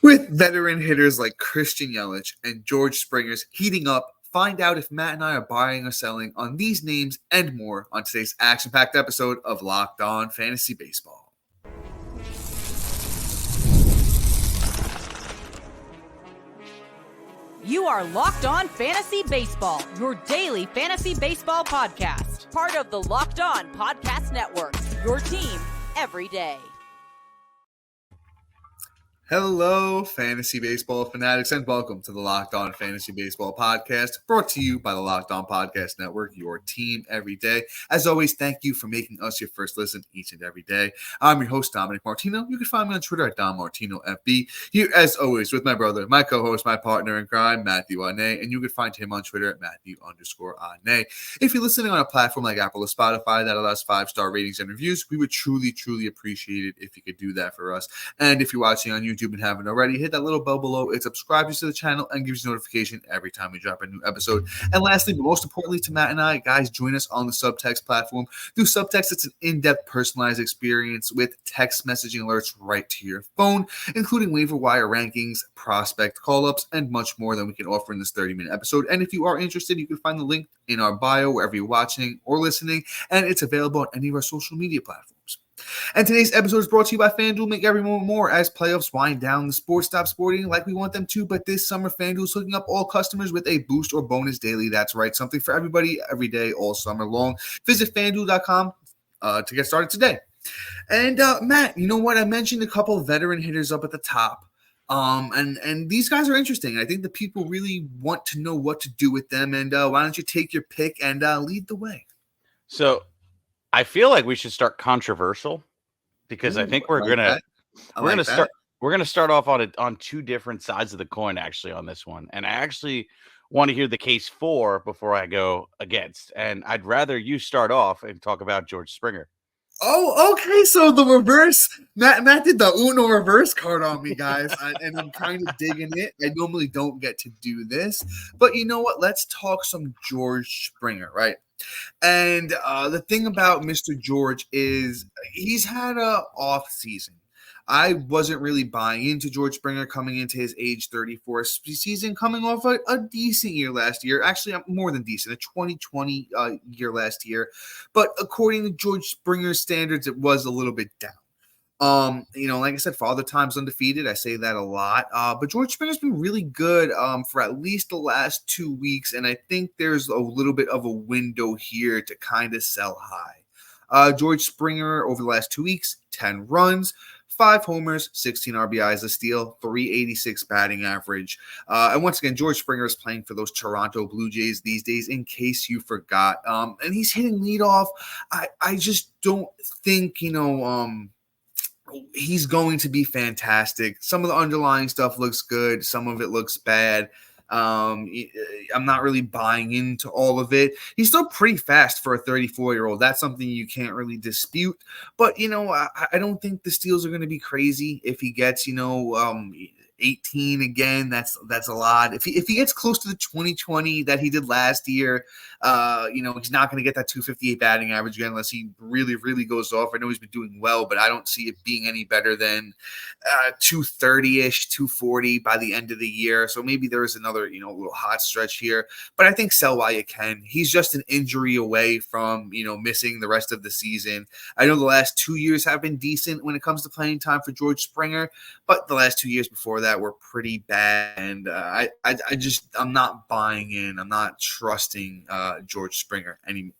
With veteran hitters like Christian Yelich and George Springer's heating up, find out if Matt and I are buying or selling on these names and more on today's action-packed episode of Locked On Fantasy Baseball. You are Locked On Fantasy Baseball, your daily fantasy baseball podcast. Part of the Locked On Podcast Network, your team every day. Hello, fantasy baseball fanatics, and welcome to the Locked On Fantasy Baseball podcast, brought to you by the Locked On Podcast Network, your team every day. As always, thank you for making us your first listen each and every day. I'm your host, Dominic Martino. You can find me on Twitter at DomMartinoFB. Here, as always, with my brother, my co-host, my partner in crime, Matthew Ane, and you can find him on Twitter at Matthew_Ane. If you're listening on a platform like Apple or Spotify that allows 5-star ratings and reviews, we would truly, truly appreciate it if you could do that for us. And if you're watching on YouTube and haven't already, hit that little bell below. It subscribes you to the channel and gives you notification every time we drop a new episode. And lastly, but most importantly to Matt and I, guys, join us on the Subtext platform. Through Subtext, it's an in-depth, personalized experience with text messaging alerts right to your phone, including waiver wire rankings, prospect call-ups, and much more than we can offer in this 30-minute episode. And if you are interested, you can find the link in our bio wherever you're watching or listening, and it's available on any of our social media platforms. And today's episode is brought to you by FanDuel. Make every moment more as playoffs wind down. The sports stop sporting like we want them to, but this summer FanDuel is hooking up all customers with a boost or bonus daily. That's right, something for everybody, every day, all summer long. Visit FanDuel.com to get started today. And Matt, you know what? I mentioned a couple of veteran hitters up at the top. And these guys are interesting. I think the people really want to know what to do with them. And why don't you take your pick and lead the way? So I feel like we should start controversial because I think we're gonna start off on two different sides of the coin actually on this one, and I actually want to hear the case for before I go against, and I'd rather you start off and talk about George Springer. Oh, okay. So the reverse, Matt did the Uno reverse card on me, guys, and I'm kind of digging it. I normally don't get to do this, but you know what? Let's talk some George Springer, right? And the thing about Mr. George is he's had a off season. I wasn't really buying into George Springer coming into his age 34 season, coming off a decent year last year. Actually, more than decent, a 2020 year last year. But according to George Springer's standards, it was a little bit down. Like I said, Father Time's undefeated. I say that a lot. But George Springer's been really good for at least the last 2 weeks, and I think there's a little bit of a window here to kind of sell high. George Springer over the last 2 weeks, 10 runs, 5 homers, 16 RBIs, a steal, 386 batting average. And once again, George Springer is playing for those Toronto Blue Jays these days, in case you forgot. And he's hitting leadoff. I just don't think, he's going to be fantastic. Some of the underlying stuff looks good. Some of it looks bad. I'm not really buying into all of it. He's still pretty fast for a 34-year-old. That's something you can't really dispute. But, I don't think the steals are going to be crazy if he gets, 18 again. That's a lot. If he gets close to the 2020 that he did last year, he's not going to get that 258 batting average again unless he really, really goes off. I know he's been doing well, but I don't see it being any better than 230-ish, 240 by the end of the year. So maybe there is another, little hot stretch here. But I think sell while you can. He's just an injury away from, missing the rest of the season. I know the last 2 years have been decent when it comes to playing time for George Springer, but the last 2 years before that were pretty bad, and I'm not buying in. I'm not trusting George Springer anymore.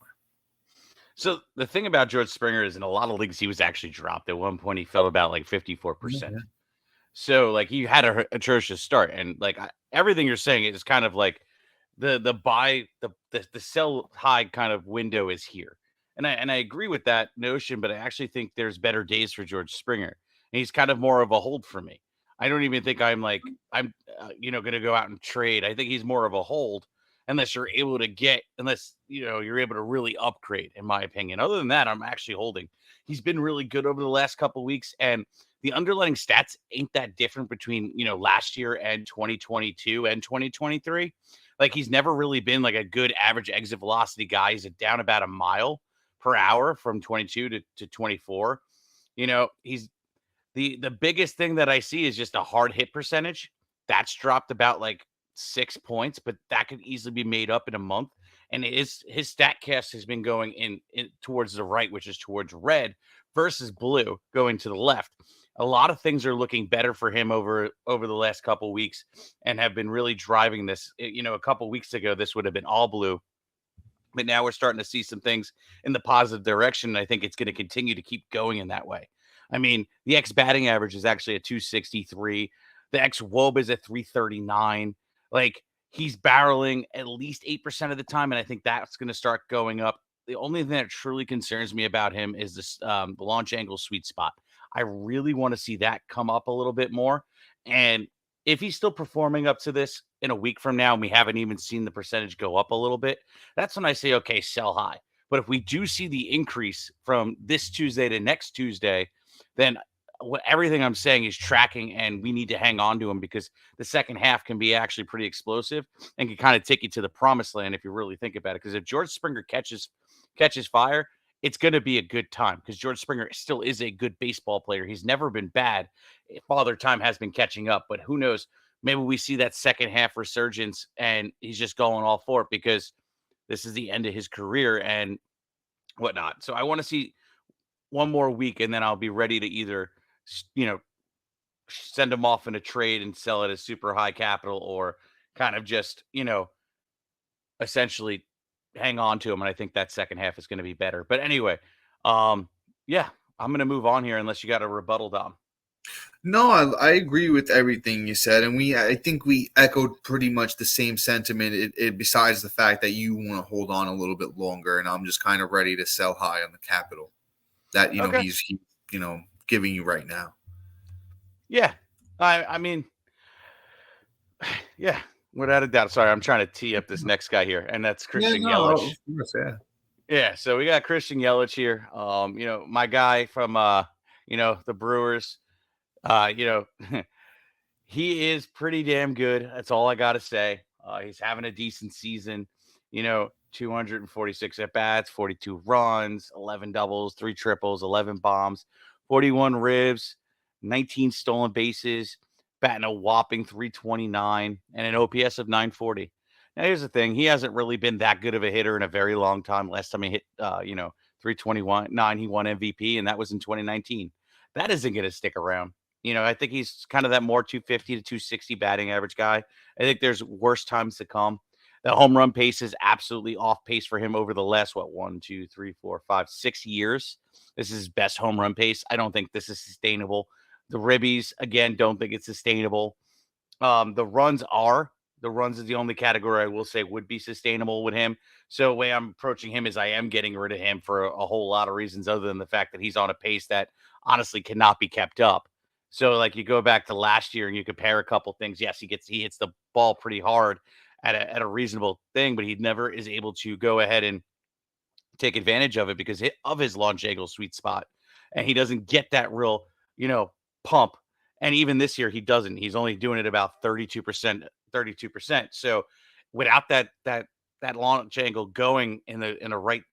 So the thing about George Springer is in a lot of leagues he was actually dropped. At one point he fell about like 54%. Yeah. So like he had a atrocious start, and like everything you're saying is kind of like the sell high kind of window is here. And I agree with that notion, but I actually think there's better days for George Springer. And he's kind of more of a hold for me. I don't even think I'm going to go out and trade. I think he's more of a hold unless you're able to really upgrade, in my opinion. Other than that, I'm actually holding. He's been really good over the last couple of weeks, and the underlying stats ain't that different between, last year and 2022 and 2023. Like he's never really been like a good average exit velocity guy. He's down about a mile per hour from 22 to 24. The biggest thing that I see is just a hard hit percentage. That's dropped about like 6 points, but that could easily be made up in a month. And his StatCast has been going in towards the right, which is towards red, versus blue going to the left. A lot of things are looking better for him over the last couple weeks, and have been really driving this. A couple weeks ago, this would have been all blue, but now we're starting to see some things in the positive direction. And I think it's going to continue to keep going in that way. I mean, the X batting average is actually a 263. The X WOB is a 339. Like, he's barreling at least 8% of the time. And I think that's going to start going up. The only thing that truly concerns me about him is this the launch angle sweet spot. I really want to see that come up a little bit more. And if he's still performing up to this in a week from now, and we haven't even seen the percentage go up a little bit, that's when I say, okay, sell high. But if we do see the increase from this Tuesday to next Tuesday, then everything I'm saying is tracking, and we need to hang on to him, because the second half can be actually pretty explosive and can kind of take you to the promised land if you really think about it. Because if George Springer catches fire, it's going to be a good time, because George Springer still is a good baseball player. He's never been bad. Father Time has been catching up, but who knows? Maybe we see that second half resurgence and he's just going all for it, because this is the end of his career and whatnot. So I want to see one more week, and then I'll be ready to either, send him off in a trade and sell it as super high capital, or kind of just, essentially hang on to him. And I think that second half is going to be better. But anyway, yeah, I'm going to move on here unless you got a rebuttal, Dom. No, I agree with everything you said, and I think we echoed pretty much the same sentiment. Besides the fact that you want to hold on a little bit longer, and I'm just kind of ready to sell high on the capital that Okay. he's giving you right now. Yeah, I mean, yeah, without a doubt. Sorry, I'm trying to tee up this next guy here, and that's Christian Yelich. Of course, yeah. Yeah, so we got Christian Yelich here. My guy from the Brewers. He is pretty damn good. That's all I gotta say. He's having a decent season. 246 at bats, 42 runs, 11 doubles, 3 triples, 11 bombs, 41 ribs, 19 stolen bases, batting a whopping 329, and an OPS of 940. Now, here's the thing. He hasn't really been that good of a hitter in a very long time. Last time he hit, 321, he won MVP, and that was in 2019. That isn't going to stick around. I think he's kind of that more 250 to 260 batting average guy. I think there's worse times to come. The home run pace is absolutely off pace for him over the last, 6 years. This is his best home run pace. I don't think this is sustainable. The ribbies, again, don't think it's sustainable. The runs is the only category I will say would be sustainable with him. So the way I'm approaching him is I am getting rid of him for a whole lot of reasons, other than the fact that he's on a pace that honestly cannot be kept up. So, like, you go back to last year and you compare a couple things. Yes, he hits the ball pretty hard at a reasonable thing, but he never is able to go ahead and take advantage of it because of his launch angle sweet spot. And he doesn't get that real, pump. And even this year, he doesn't. He's only doing it about 32%. So without that launch angle going in a right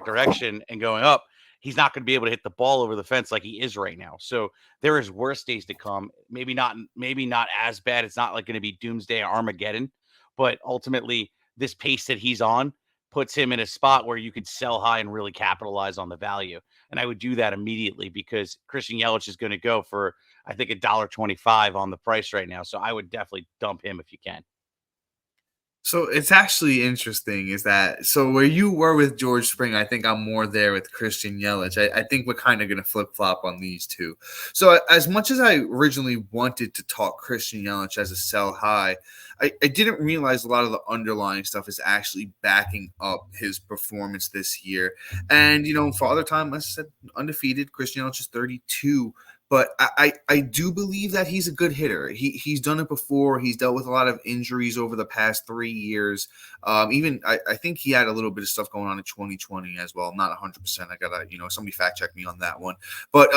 direction and going up, he's not going to be able to hit the ball over the fence like he is right now. So there is worse days to come. Maybe not as bad. It's not like going to be doomsday or Armageddon, but ultimately this pace that he's on puts him in a spot where you could sell high and really capitalize on the value. And I would do that immediately because Christian Yelich is going to go for, I think, $1.25 on the price right now. So I would definitely dump him if you can. So it's actually interesting is that, so where you were with George Springer, I think I'm more there with Christian Yelich. I think we're kind of going to flip-flop on these two. So as much as I originally wanted to talk Christian Yelich as a sell high, I didn't realize a lot of the underlying stuff is actually backing up his performance this year. And, Father Time, as I said, undefeated. Christian Yelich is 32. But I do believe that he's a good hitter. He's done it before. He's dealt with a lot of injuries over the past 3 years. I think he had a little bit of stuff going on in 2020 as well. I'm not 100%. I gotta, somebody fact check me on that one. But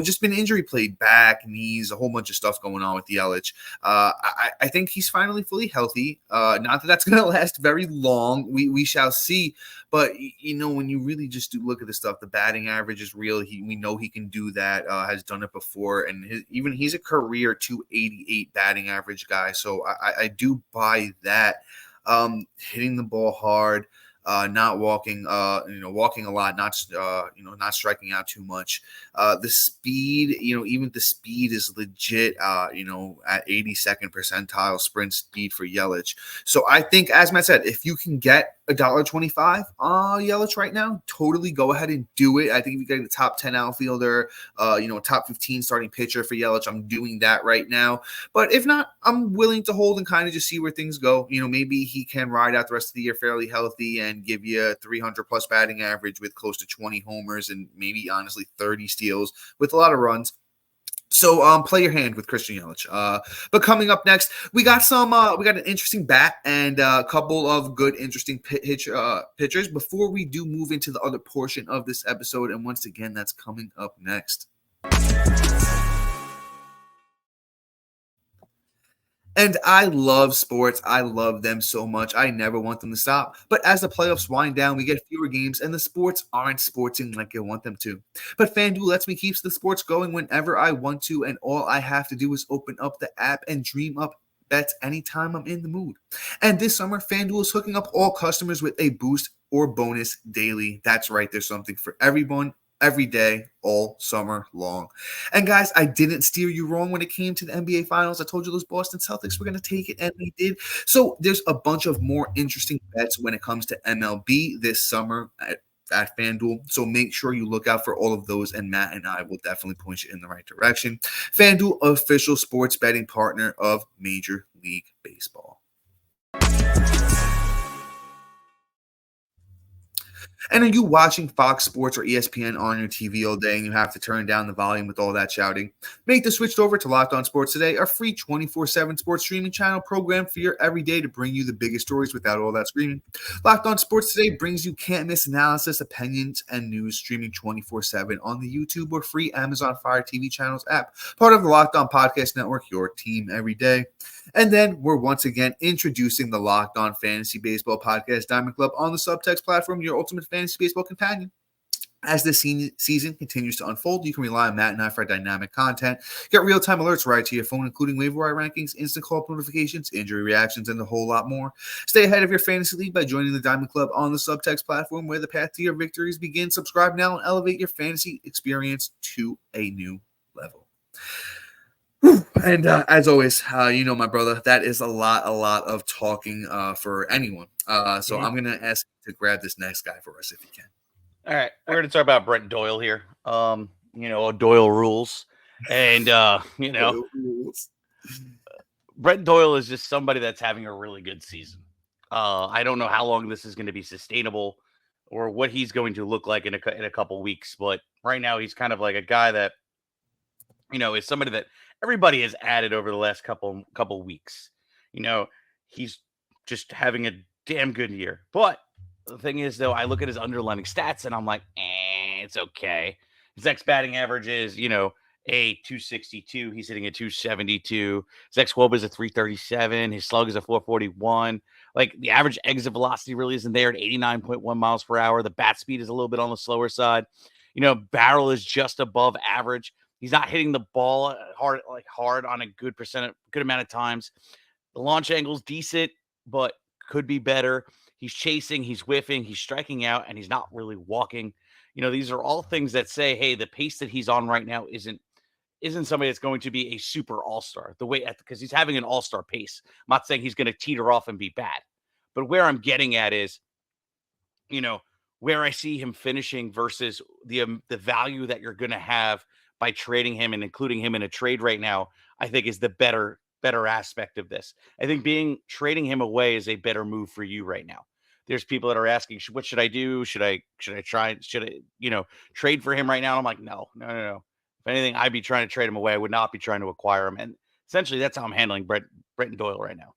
just been injury played, back, knees, a whole bunch of stuff going on with Yelich. I think he's finally fully healthy. Not that that's gonna last very long. We shall see. But when you really just do look at the stuff, the batting average is real. We know he can do that. Has done it before. before, and he's a career 288 batting average guy. So I do buy that. Hitting the ball hard, not walking, walking a lot, not striking out too much. The speed, even the speed is legit, at 82nd percentile sprint speed for Yelich. So I think, as Matt said, if you can get $1.25 Yelich right now, totally go ahead and do it. I think if you get a top 10 outfielder, top 15 starting pitcher for Yelich, I'm doing that right now. But if not, I'm willing to hold and kind of just see where things go. Maybe he can ride out the rest of the year fairly healthy and give you a 300 plus batting average with close to 20 homers and maybe honestly 30 steals with a lot of runs. So play your hand with Christian Yelich. But coming up next, we got an interesting bat and a couple of good, interesting pitchers before we do move into the other portion of this episode. And once again, that's coming up next. And I love sports. I love them so much. I never want them to stop. But as the playoffs wind down, we get fewer games, and the sports aren't sporting like I want them to. But FanDuel lets me keep the sports going whenever I want to, and all I have to do is open up the app and dream up bets anytime I'm in the mood. And this summer, FanDuel is hooking up all customers with a boost or bonus daily. That's right. There's something for everyone, every day, all summer long. And guys, I didn't steer you wrong when it came to the NBA Finals. I told you those Boston Celtics were going to take it, and they did. So there's a bunch of more interesting bets when it comes to MLB this summer at FanDuel. So make sure you look out for all of those, and Matt and I will definitely point you in the right direction. FanDuel, official sports betting partner of Major League Baseball. And are you watching Fox Sports or ESPN on your TV all day and you have to turn down the volume with all that shouting? Make the switch over to Locked On Sports Today, our free 24/7 sports streaming channel program for your everyday to bring you the biggest stories without all that screaming. Locked On Sports Today brings you can't-miss analysis, opinions, and news streaming 24/7 on the YouTube or free Amazon Fire TV channels app, part of the Locked On Podcast Network, your team every day. And then we're once again introducing the Locked On Fantasy Baseball Podcast Diamond Club on the Subtext platform, your ultimate fantasy baseball companion. As the season continues to unfold, you can rely on Matt and I for dynamic content. Get real-time alerts right to your phone, including waiver wire rankings, instant call-up notifications, injury reactions, and a whole lot more. Stay ahead of your fantasy league by joining the Diamond Club on the Subtext platform, where the path to your victories begins. Subscribe now and elevate your fantasy experience to a new level. And as always, my brother, that is a lot of talking for anyone. So I'm going to ask you to grab this next guy for us if you can. All right. We're going to talk about Brenton Doyle here. Doyle rules. And, Doyle rules. Brenton Doyle is just somebody that's having a really good season. I don't know how long this is going to be sustainable or what he's going to look like in a couple weeks. But right now, he's kind of like a guy that, is somebody that everybody has added over the last couple weeks. He's just having a damn good year. But the thing is, though, I look at his underlying stats and I'm like, it's okay. His X batting average is, a 262. He's hitting a 272. His X WOBA is a 337. His slug is a 441. Like, the average exit velocity really isn't there at 89.1 miles per hour. The bat speed is a little bit on the slower side. Barrel is just above average. He's not hitting the ball hard on a good amount of times. The launch angle's decent, but could be better. He's chasing, he's whiffing, he's striking out, and he's not really walking. These are all things that say, hey, the pace that he's on right now isn't somebody that's going to be a super all-star. Because he's having an all-star pace. I'm not saying he's going to teeter off and be bad. But where I'm getting at is, where I see him finishing versus the value that you're going to have by trading him and including him in a trade right now, I think is the better aspect of this. I think trading him away is a better move for you right now. There's people that are asking, what should I do? Should I trade for him right now? And I'm like, no. If anything, I'd be trying to trade him away. I would not be trying to acquire him. And essentially that's how I'm handling Brenton Doyle right now.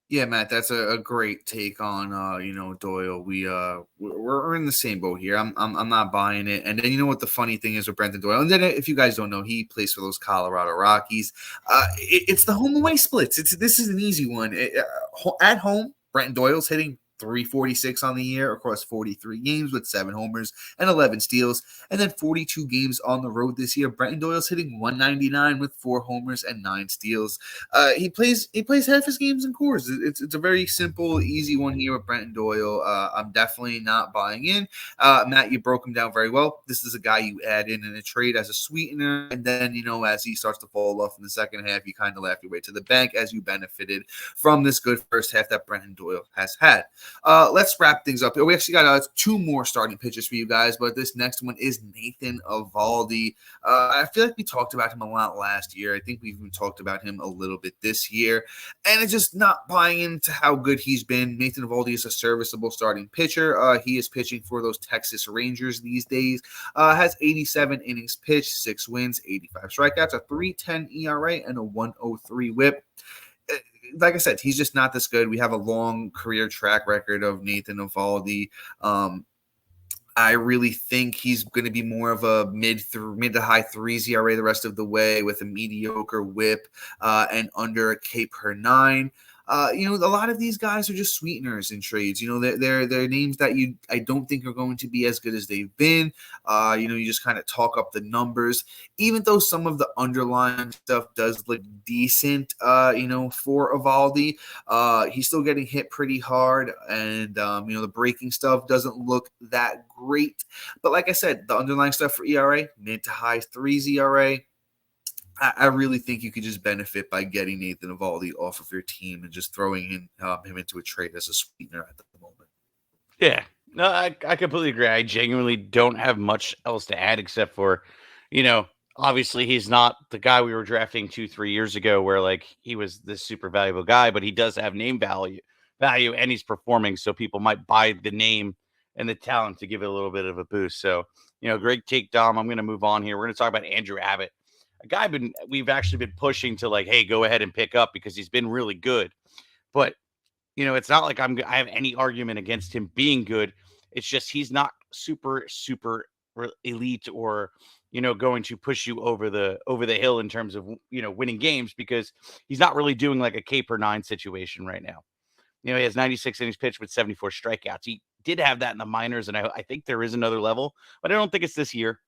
Yeah, Matt, that's a great take on Doyle. We're in the same boat here. I'm not buying it. And then what the funny thing is with Brenton Doyle, and then if you guys don't know, he plays for those Colorado Rockies. It's the home away splits. This is an easy one. At home, Brenton Doyle's hitting 346 on the year across 43 games with 7 homers and 11 steals. And then 42 games on the road this year. Brenton Doyle's hitting 199 with 4 homers and 9 steals. He plays half his games in Coors. It's a very simple, easy one here with Brenton Doyle. I'm definitely not buying in. Matt, you broke him down very well. This is a guy you add in a trade as a sweetener, and then, as he starts to fall off in the second half, you kind of laugh your way to the bank as you benefited from this good first half that Brenton Doyle has had. Let's wrap things up. We actually got 2 more starting pitchers for you guys, but this next one is Nathan Eovaldi. I feel like we talked about him a lot last year. I think we've even talked about him a little bit this year, and it's just not buying into how good he's been. Nathan Eovaldi is a serviceable starting pitcher. He is pitching for those Texas Rangers these days. Has 87 innings pitched, 6 wins, 85 strikeouts, a 3.10 ERA, and a 1.03 WHIP. Like I said, he's just not this good. We have a long career track record of Nathan Eovaldi. I really think he's going to be more of a mid to high 3s ERA the rest of the way with a mediocre WHIP and under a K per 9. A lot of these guys are just sweeteners in trades. They're names that I don't think are going to be as good as they've been. You just kind of talk up the numbers, even though some of the underlying stuff does look decent, for Eovaldi. He's still getting hit pretty hard, and, the breaking stuff doesn't look that great. But like I said, the underlying stuff for ERA, mid to high 3s ERA, I really think you could just benefit by getting Nathan Eovaldi off of your team and just throwing him into a trade as a sweetener at the moment. Yeah, no, I completely agree. I genuinely don't have much else to add except for, obviously he's not the guy we were drafting 2-3 years ago where like he was this super valuable guy, but he does have name value and he's performing. So people might buy the name and the talent to give it a little bit of a boost. So, great take, Dom. I'm going to move on here. We're going to talk about Andrew Abbott. A guy we've actually been pushing to like, hey, go ahead and pick up because he's been really good. But, it's not like I have any argument against him being good. It's just he's not super, super elite or, going to push you over the hill in terms of, winning games because he's not really doing like a K per 9 situation right now. He has 96 innings pitched with 74 strikeouts. He did have that in the minors, and I think there is another level, but I don't think it's this year.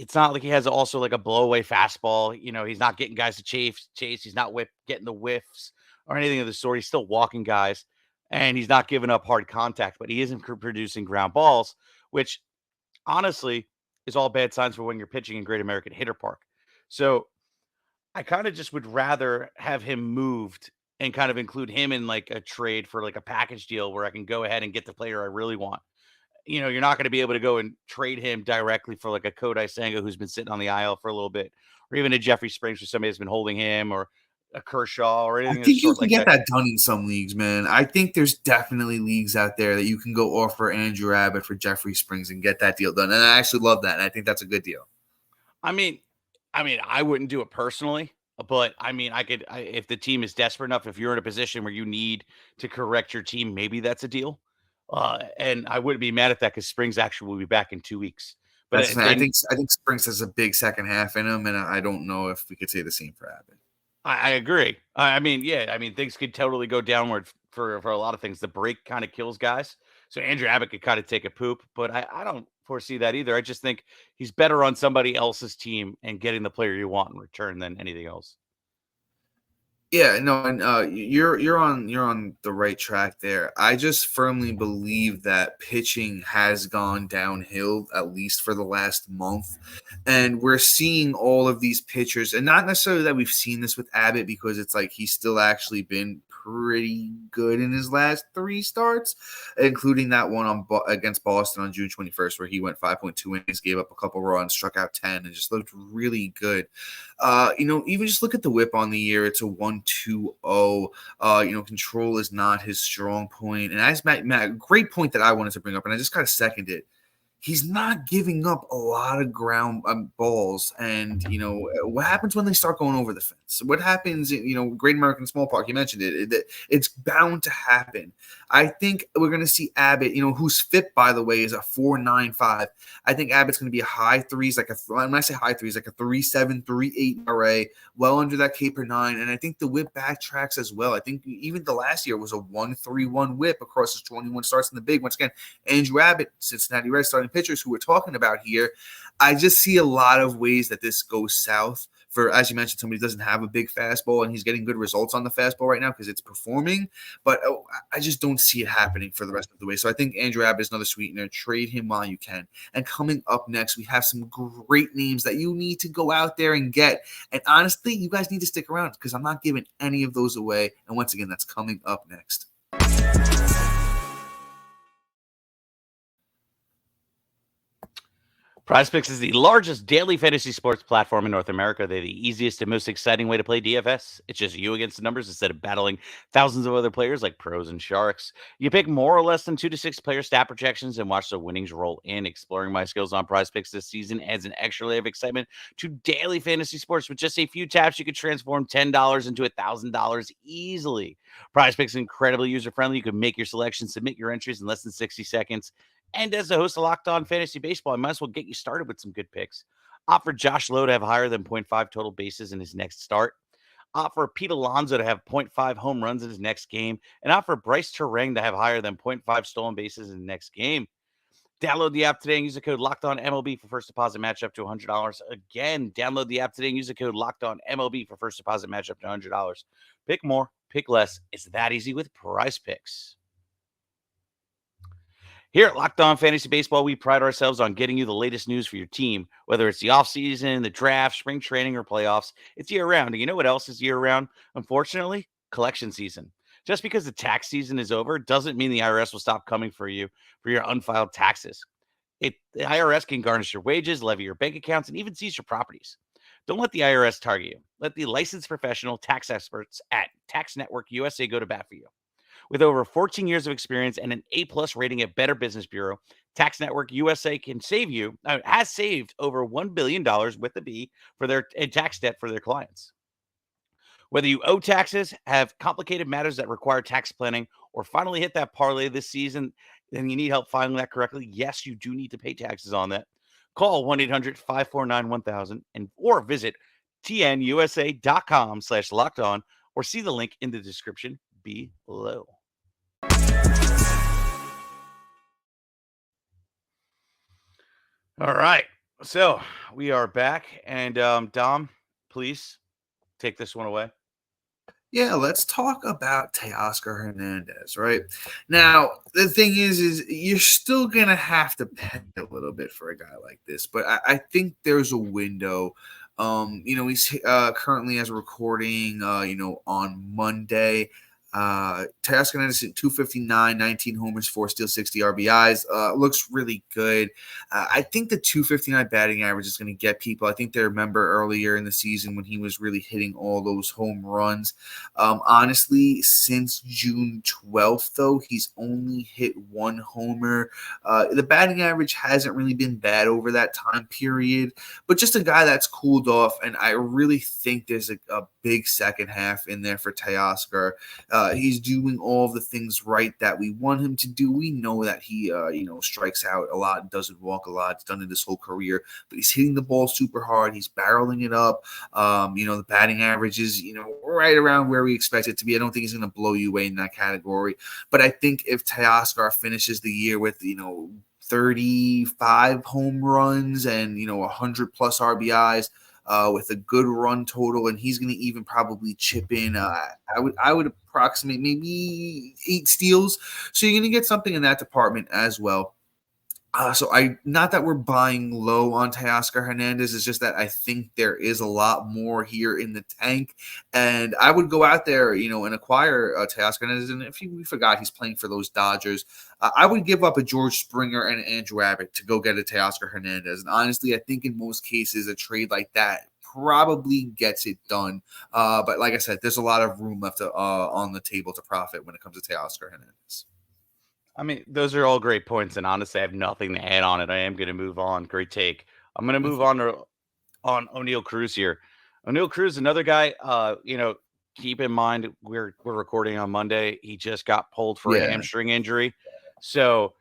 It's not like he has also like a blowaway fastball. He's not getting guys to chase. He's not getting the whiffs or anything of the sort. He's still walking guys, and he's not giving up hard contact, but he isn't producing ground balls, which honestly is all bad signs for when you're pitching in Great American Hitter Park. So I kind of just would rather have him moved and kind of include him in like a trade for like a package deal where I can go ahead and get the player I really want. You're not going to be able to go and trade him directly for like a Kodai Senga who's been sitting on the IL for a little bit, or even a Jeffrey Springs for somebody that's been holding him, or a Kershaw or anything. I think you can get that done in some leagues, man. I think there's definitely leagues out there that you can go offer Andrew Abbott for Jeffrey Springs and get that deal done. And I actually love that. And I think that's a good deal. I mean, I wouldn't do it personally, but I could, if the team is desperate enough, if you're in a position where you need to correct your team, maybe that's a deal. And I wouldn't be mad at that because Springs actually will be back in 2 weeks. But I think Springs has a big second half in him, and I don't know if we could say the same for Abbott. I agree. Things could totally go downward for a lot of things. The break kind of kills guys. So Andrew Abbott could kind of take a poop, but I don't foresee that either. I just think he's better on somebody else's team and getting the player you want in return than anything else. Yeah, no, and you're on the right track there. I just firmly believe that pitching has gone downhill, at least for the last month, and we're seeing all of these pitchers, and not necessarily that we've seen this with Abbott because it's like he's still actually been pretty good in his last 3 starts, including that one against Boston on June 21st where he went 5.2 innings, gave up a couple runs, struck out 10, and just looked really good. Even just look at the whip on the year. It's a 1.20. Control is not his strong point. And as Matt, great point that I wanted to bring up, and I just kind of second it. he's not giving up a lot of ground balls. And, what happens when they start going over the fence? What happens, Great American Small Park, you mentioned it's bound to happen. I think we're going to see Abbott, whose FIP, by the way, is a 4.95. I think Abbott's going to be a high threes, when I say high threes, like a 3.7, 3.8 ERA, well under that K per 9. And I think the whip backtracks as well. I think even the last year was a 1.31 whip across his 21 starts in the big. Once again, Andrew Abbott, Cincinnati Reds starting pitchers who we're talking about here. I just see a lot of ways that this goes south for, as you mentioned, somebody who doesn't have a big fastball and he's getting good results on the fastball right now because it's performing. But I just don't see it happening for the rest of the way. So I think Andrew Abbott is another sweetener. Trade him while you can. And coming up next, we have some great names that you need to go out there and get. And honestly, you guys need to stick around because I'm not giving any of those away. And once again, that's coming up next. PrizePicks is the largest daily fantasy sports platform in North America. They're the easiest and most exciting way to play DFS. It's just you against the numbers instead of battling thousands of other players like pros and sharks. You pick more or less than 2 to 6 player stat projections and watch the winnings roll in. Exploring my skills on PrizePicks this season adds an extra layer of excitement to daily fantasy sports. With just a few taps, you could transform $10 into $1,000 easily. PrizePicks is incredibly user-friendly. You can make your selections, submit your entries in less than 60 seconds. And as the host of Locked On Fantasy Baseball, I might as well get you started with some good picks. Opt for Josh Lowe to have higher than 0.5 total bases in his next start. Opt for Pete Alonso to have 0.5 home runs in his next game. And opt for Bryce Terang to have higher than 0.5 stolen bases in the next game. Download the app today and use the code LOCKEDONMLB for first deposit match up to $100. Again, download the app today and use the code LOCKEDONMLB for first deposit match up to $100. Pick more, pick less. It's that easy with PrizePicks. Here at Locked On Fantasy Baseball, we pride ourselves on getting you the latest news for your team, whether it's the offseason, the draft, spring training, or playoffs. It's year-round. And you know what else is year-round? Unfortunately, collection season. Just because the tax season is over doesn't mean the IRS will stop coming for you for your unfiled taxes. The IRS can garnish your wages, levy your bank accounts, and even seize your properties. Don't let the IRS target you. Let the licensed professional tax experts at Tax Network USA go to bat for you. With over 14 years of experience and an A+ rating at Better Business Bureau, Tax Network USA has saved over $1 billion with the B for their tax debt for their clients. Whether you owe taxes, have complicated matters that require tax planning, or finally hit that parlay this season, and you need help filing that correctly, yes, you do need to pay taxes on that. Call 1-800-549-1000 or visit tnusa.com/lockedon or see the link in the description below. All right, so we are back, and Dom, please take this one away. Yeah, let's talk about Teoscar Hernandez, right? Now, the thing is you're still going to have to pay a little bit for a guy like this, but I think there's a window. He's currently, as a recording, on Monday, Teoscar Hernandez at 259, 19 homers, 4 steals, 60 RBIs. Looks really good. I think the 259 batting average is going to get people. I think they remember earlier in the season when he was really hitting all those home runs. Honestly, since June 12th, though, he's only hit 1 homer. The batting average hasn't really been bad over that time period, but just a guy that's cooled off, and I really think there's a big second half in there for Teoscar. He's doing all of the things right that we want him to do. We know that he, strikes out a lot and doesn't walk a lot. He's done it his whole career, but he's hitting the ball super hard. He's barreling it up. The batting average is, right around where we expect it to be. I don't think he's going to blow you away in that category, but I think if Teoscar finishes the year with, 35 home runs and, 100 plus RBIs, with a good run total, and he's going to even probably chip in. I would approximate maybe 8 steals. So you're going to get something in that department as well. Not that we're buying low on Teoscar Hernandez, it's just that I think there is a lot more here in the tank, and I would go out there, and acquire Teoscar Hernandez. And if we forgot, he's playing for those Dodgers. I would give up a George Springer and Andrew Abbott to go get a Teoscar Hernandez. And honestly, I think in most cases, a trade like that probably gets it done. But like I said, there's a lot of room left on the table to profit when it comes to Teoscar Hernandez. I mean, those are all great points, and honestly, I have nothing to add on it. I am going to move on. Great take. I'm going to move on O'Neal Cruz here. O'Neal Cruz, another guy. Keep in mind we're recording on Monday. He just got pulled for a Yeah. hamstring injury, so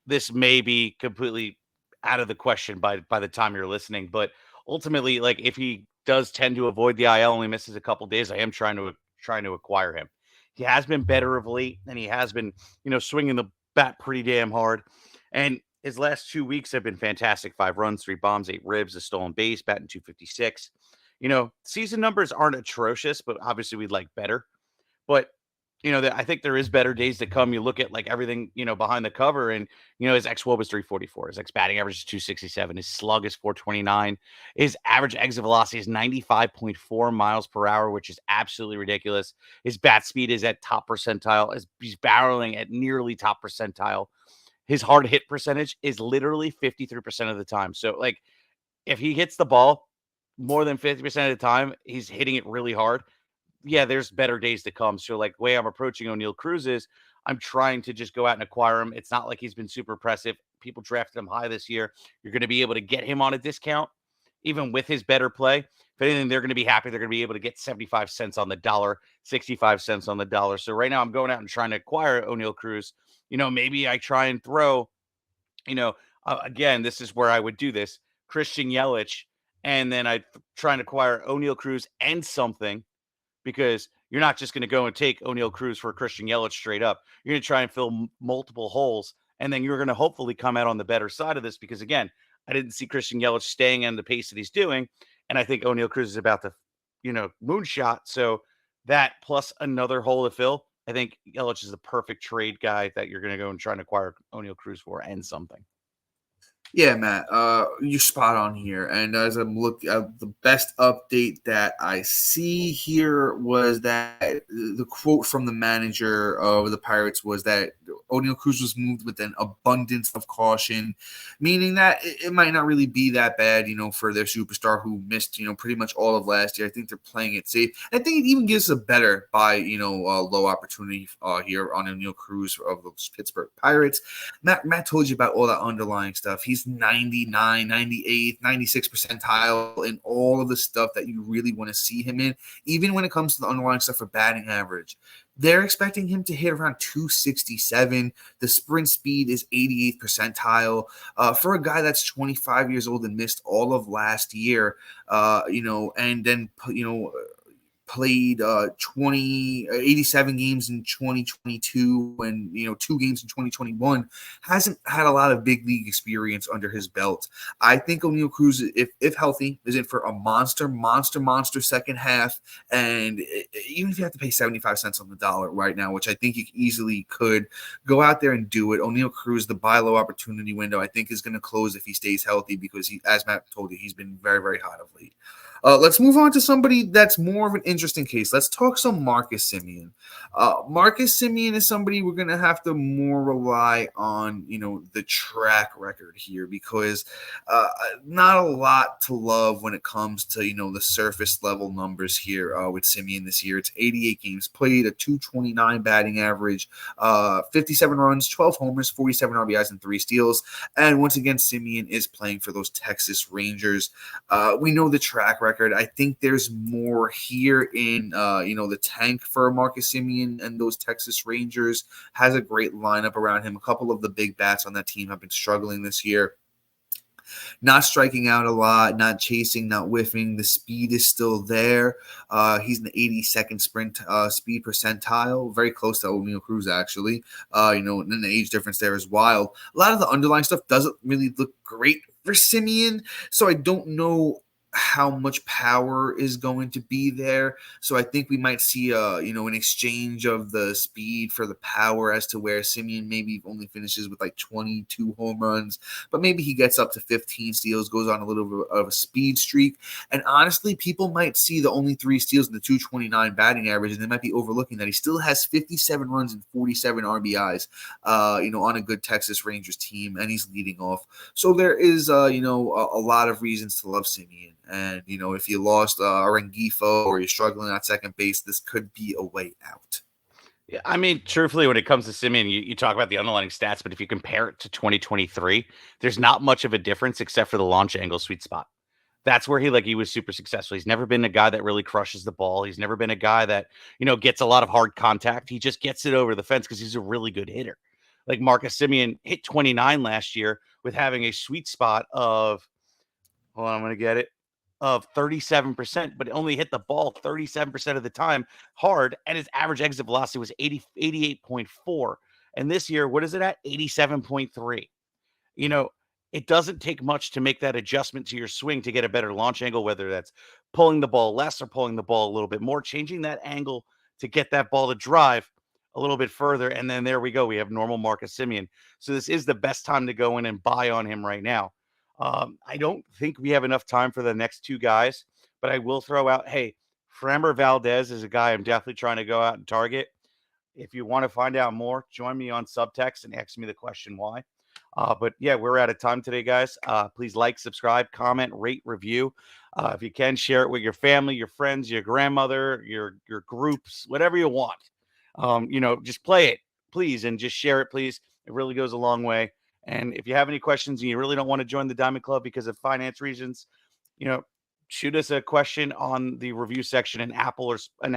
this may be completely out of the question by the time you're listening. But ultimately, like if he does tend to avoid the IL, only misses a couple days, I am trying to acquire him. He has been better of late, and he has been swinging the bat pretty damn hard. And his last 2 weeks have been fantastic. 5 runs, 3 bombs, 8 ribs, a stolen base, batting 256. Season numbers aren't atrocious, but obviously we'd like better. But I think there is better days to come. You look at like everything behind the cover, and his xWOB is 344, his batting average is 267, his slug is 429, his average exit velocity is 95.4 miles per hour, which is absolutely ridiculous. His bat speed is at top percentile, as he's barreling at nearly top percentile. His hard hit percentage is literally 53% of the time. So like if he hits the ball more than 50% of the time, he's hitting it really hard. Yeah, there's better days to come. So, like, the way I'm approaching O'Neal Cruz is I'm trying to just go out and acquire him. It's not like he's been super impressive. People drafted him high this year. You're going to be able to get him on a discount, even with his better play. If anything, they're going to be happy. They're going to be able to get 75 cents on the dollar, 65 cents on the dollar. So, right now, I'm going out and trying to acquire O'Neal Cruz. Maybe I try and throw, again, this is where I would do this Christian Yelich, and then I try and acquire O'Neal Cruz and something. Because you're not just going to go and take O'Neal Cruz for Christian Yelich straight up. You're going to try and fill multiple holes, and then you're going to hopefully come out on the better side of this. Because again, I didn't see Christian Yelich staying in the pace that he's doing, and I think O'Neal Cruz is about to, moonshot. So that plus another hole to fill, I think Yelich is the perfect trade guy that you're going to go and try and acquire O'Neal Cruz for and something. Yeah, Matt, you're spot on here. And as I'm looking, the best update that I see here was that the quote from the manager of the Pirates was that O'Neal Cruz was moved with an abundance of caution, meaning that it might not really be that bad, for their superstar who missed, pretty much all of last year. I think they're playing it safe. I think it even gives a better by, low opportunity here on O'Neal Cruz of the Pittsburgh Pirates. Matt told you about all that underlying stuff. He's 99, 98, 96 percentile in all of the stuff that you really want to see him in, even when it comes to the underlying stuff for batting average. They're expecting him to hit around 267. The sprint speed is 88th percentile. For a guy that's 25 years old and missed all of last year, and then, played 87 games in 2022 and 2 games in 2021, hasn't had a lot of big league experience under his belt. I think O'Neal Cruz, if healthy, is in for a monster second half. And even if you have to pay 75 cents on the dollar right now, which I think you easily could, go out there and do it. O'Neal Cruz, the buy low opportunity window, I think is going to close if he stays healthy, because he, as Matt told you, he's been very, very hot of late. Let's move on to somebody that's more of an interesting case. Let's talk some Marcus Semien. Marcus Semien is somebody we're going to have to more rely on, the track record here, because not a lot to love when it comes to, the surface level numbers here with Semien this year. It's 88 games played, a 229 batting average, 57 runs, 12 homers, 47 RBIs, and 3 steals. And once again, Semien is playing for those Texas Rangers. We know the track record. I think there's more here in, the tank for Marcus Semien, and those Texas Rangers has a great lineup around him. A couple of the big bats on that team have been struggling this year. Not striking out a lot, not chasing, not whiffing. The speed is still there. He's in the 82nd sprint speed percentile, very close to O'Neal Cruz, actually. And the age difference there is wild. A lot of the underlying stuff doesn't really look great for Semien, so I don't know how much power is going to be there. So I think we might see an exchange of the speed for the power, as to where Semien maybe only finishes with like 22 home runs, but maybe he gets up to 15 steals, goes on a little bit of a speed streak. And honestly, people might see the only 3 steals in the 229 batting average, and they might be overlooking that he still has 57 runs and 47 RBIs, on a good Texas Rangers team, and he's leading off. So there is, a lot of reasons to love Semien. And, if you lost Rengifo or you're struggling at second base, this could be a way out. Yeah, I mean, truthfully, when it comes to Semien, you talk about the underlying stats, but if you compare it to 2023, there's not much of a difference except for the launch angle sweet spot. That's where he was super successful. He's never been a guy that really crushes the ball. He's never been a guy that, gets a lot of hard contact. He just gets it over the fence because he's a really good hitter. Like Marcus Semien hit 29 last year with having a sweet spot of, hold on, I'm going to get it, of 37%, but only hit the ball 37% of the time hard. And his average exit velocity was 88.4. And this year, what is it at? 87.3. It doesn't take much to make that adjustment to your swing to get a better launch angle, whether that's pulling the ball less or pulling the ball a little bit more, changing that angle to get that ball to drive a little bit further. And then there we go. We have normal Marcus Semien. So this is the best time to go in and buy on him right now. I don't think we have enough time for the next two guys, but I will throw out, hey, Framber Valdez is a guy I'm definitely trying to go out and target. If you want to find out more, join me on subtext and ask me the question why. But yeah, we're out of time today, guys. Please like, subscribe, comment, rate, review. If you can, share it with your family, your friends, your grandmother, your groups, whatever you want. Just play it, please, and just share it, please. It really goes a long way. And if you have any questions and you really don't want to join the Diamond Club because of finance reasons, shoot us a question on the review section in Apple, and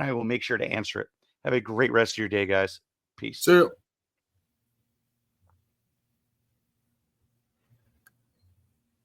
I will make sure to answer it. Have a great rest of your day, guys. Peace. So